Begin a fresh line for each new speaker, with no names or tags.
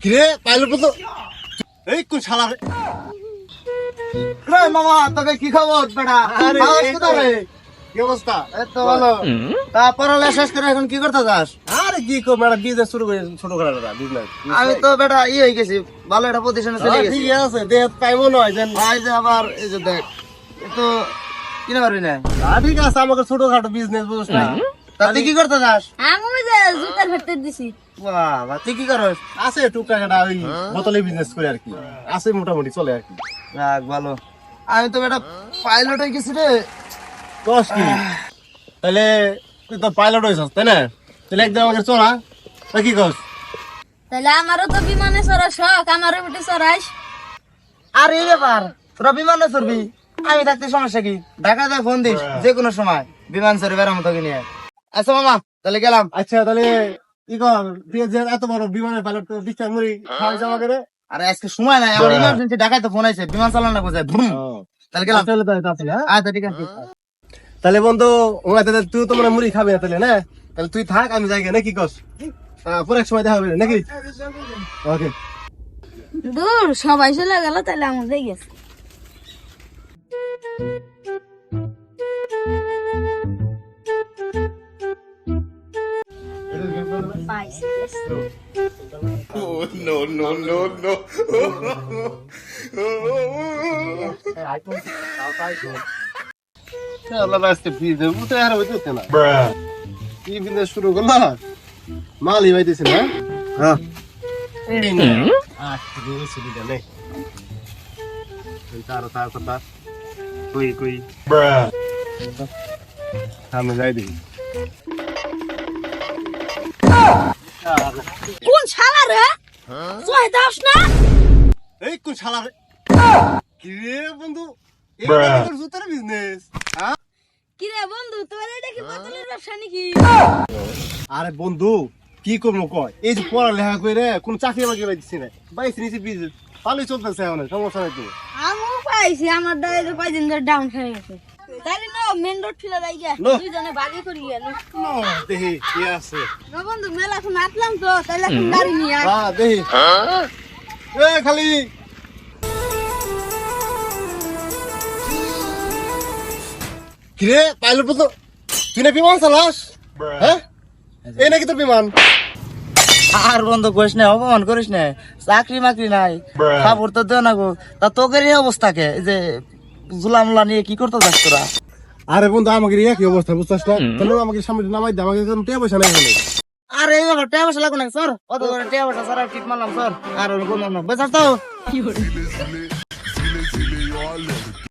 কিরে পাইলট তো এই কোন শালা রে?
রে মামা তোকে কি খবর বেটা?
আরে,
আওয়াজ
এই তো।
কোথায় রে?
কি অবস্থা?
এই তো ভালো। তা পড়ালেখা শেষ করে এখন কি করতে যাস?
আরে কি কো মেরা বিজনেস শুরু করে ছোট করে বিজনেস।
আমি তো বেটা হয়ে গেছি, ভালো একটা প্রতিষ্ঠানে চলে গেছি।
ঠিক আছে দেহ পাইবো নয় যেন।
ভাই যে আবার এই যে দেখ, এ তো কিনে পারবি না।
ঠিক আছে আমাকে ছোটখাটো বিজনেস বুঝছ না।
তা তুই কি করতে যাস?
আমি ওই যে জুতার ভেতর দিছি।
বাবা তুই কি করস?
আছে টুকটাক একটা ওই বোতলে বিজনেস করে আর কি। আছে মোটামুটি চলে আর কি।
যাক ভালো। আমি তো বেটা পাইলট হয়ে গেছি রে।
কস কি? তাহলে তুই তো পাইলট হয়েছিস তাই না? তাহলে একদম আমাকে চলা কি কস?
তাহলে আমারও তো বিমানে চড়া শখ, আমারও বেটে চড়াইস।
আর এই ব্যাপার, তোরা বিমানে চড়বি, আমি থাকতে সমস্যা কি? ঢাকাতে ফোন দিস যে কোনো সময়, বিমান চড়ে বেড়ামো তোকে নিয়ে। আচ্ছা মামা তাহলে গেলাম।
আচ্ছা তাহলে কি কর তুই যে এত বড় বিমানের পাইলট তো ডিস্টার্ব মুড়ি খাওয়া যাওয়া করে।
আরে আজকে সময় নাই, আমার ইমার্জেন্সি ঢাকায় তো ফোন আছে, বিমান চালানো কোথায়? তাহলে গেলাম।
তাহলে তাহলে হ্যাঁ
আচ্ছা ঠিক আছে।
তাহলে বন্ধু তুই তো মানে মুড়ি খাবি না তাহলে না? তাহলে তুই থাক আমি যাই না কি কস? পরে এক সময় দেখা হবে নাকি? ওকে
দূর সবাই চলে গেল, তাহলে আমাদের গেছে। পাইছি।
শুরু করলা মালই পাইতেছি না।
হ্যাঁ
আমি যাই দেখি
কোন শালা রে? জয় দাস না?
এই কোন শালা রে? কি রে বন্ধু এই তোর জুতার বিজনেস?
কি রে বন্ধু, তোর এটা কি বোতলের ব্যবসা নাকি?
আরে বন্ধু কি করবো কয়, এই যে পড়ালেখা করে কোন চাকরি বাকরি পাইছি না, পাইছি নিচে বিজনেস ভালোই চলতেছে এখন, সমস্যা নাই তো।
আমিও পাইছি, আমার দাঁড়িয়ে কয়দিন ধরে ডাউন হয়ে গেছে। তাহলে না মেন রোড ফিরে যাই গে,
নো।
দুইজনে বাগে করি গেল।
দেখি কি আছে।
না বন্ধু, মেলা এখন আটলাম তো, তাহলে এখন গাড়ি নিয়ে আয়।
হ্যাঁ দেখি এ খালি কিরে পাইলট তো তুই না বিমান চালাস? হ্যাঁ এই নাকি তোর বিমান?
আর বন্ধু করিস না, অপমান করিস না, চাকরি মাকরি নাই, খাবার তো দেও না গো। তা তোদের এই অবস্থা কে? এই যে জুলামুলা নিয়ে কি করতে যাস তোরা?
আরে বন্ধু আমাকে একই অবস্থা বুঝতেছ না, তাহলে আমাকে সামনে নামাই দে, আমাকে কোনো টিয়া পয়সা নাই এখানে।
আরে এই ব্যাপার টাকা পয়সা লাগবে না স্যার, অত করে টাকা পয়সা স্যার ঠিক মানলাম স্যার, আর করলাম না, বেচার তো